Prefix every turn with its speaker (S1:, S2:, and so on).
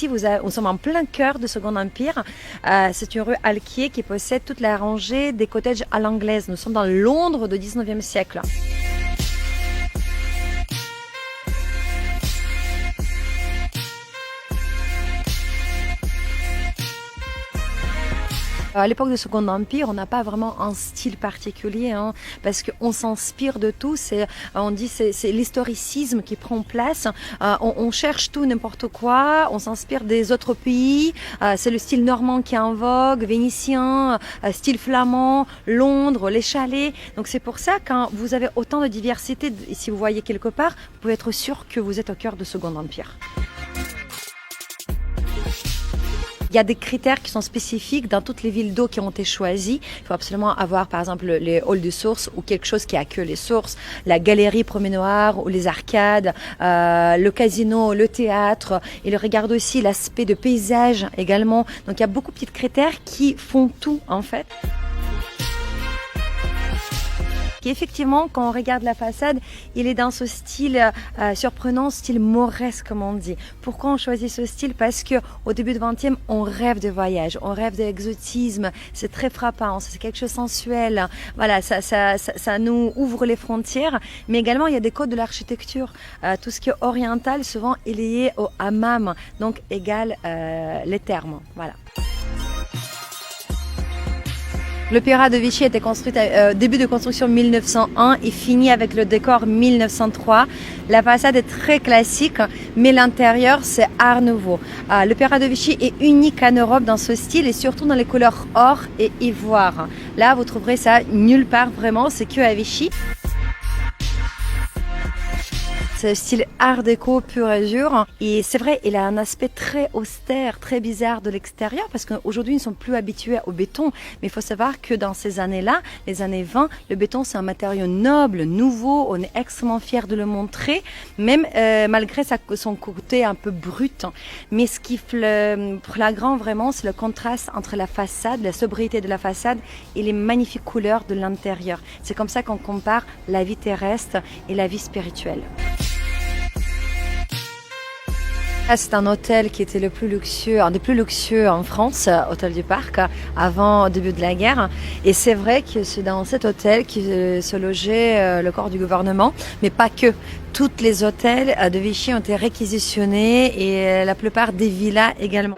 S1: ici, nous sommes en plein cœur du Second Empire. C'est une rue Alquier qui possède toute la rangée des cottages à l'anglaise. Nous sommes dans Londres du 19e siècle. À l'époque du Second Empire, on n'a pas vraiment un style particulier, parce qu'on s'inspire de tout. On dit c'est l'historicisme qui prend place. On cherche tout, n'importe quoi. On s'inspire des autres pays. C'est le style normand qui est en vogue, vénitien, style flamand, Londres, les chalets. Donc c'est pour ça quand vous avez autant de diversité, si vous voyez quelque part, vous pouvez être sûr que vous êtes au cœur du Second Empire. Il y a des critères qui sont spécifiques dans toutes les villes d'eau qui ont été choisies. Il faut absolument avoir, par exemple, les halls de sources ou quelque chose qui accueille les sources, la galerie promenoir ou les arcades, le casino, le théâtre. Il regarde aussi l'aspect de paysage également. Donc, il y a beaucoup de petits critères qui font tout, en fait. Et effectivement, quand on regarde la façade, il est dans ce style surprenant, style mauresque, comme on dit. Pourquoi on choisit ce style? Parce que au début du XXe, on rêve de voyage, on rêve d'exotisme. C'est très frappant, c'est quelque chose de sensuel. Voilà, ça nous ouvre les frontières. Mais également, il y a des codes de l'architecture. Tout ce qui est oriental, souvent, est lié au hammam, donc égale les thermes. Voilà. L'Opéra de Vichy a été construit début de construction 1901 et fini avec le décor 1903. La façade est très classique, mais l'intérieur c'est art nouveau. L'Opéra de Vichy est unique en Europe dans ce style et surtout dans les couleurs or et ivoire. Là, vous trouverez ça nulle part vraiment, c'est que à Vichy. C'est le style art déco pur et dur. Et c'est vrai, il a un aspect très austère, très bizarre de l'extérieur parce qu'aujourd'hui, ils ne sont plus habitués au béton. Mais il faut savoir que dans ces années-là, les années 20, le béton, c'est un matériau noble, nouveau. On est extrêmement fiers de le montrer, même malgré son côté un peu brut. Mais ce qui flagrant vraiment, c'est le contraste entre la façade, la sobriété de la façade et les magnifiques couleurs de l'intérieur. C'est comme ça qu'on compare la vie terrestre et la vie spirituelle. C'est un hôtel qui était le plus luxueux, un des plus luxueux en France, Hôtel du Parc, avant le début de la guerre. Et c'est vrai que c'est dans cet hôtel qui se logeait le corps du gouvernement, mais pas que. Tous les hôtels de Vichy ont été réquisitionnés et la plupart des villas également.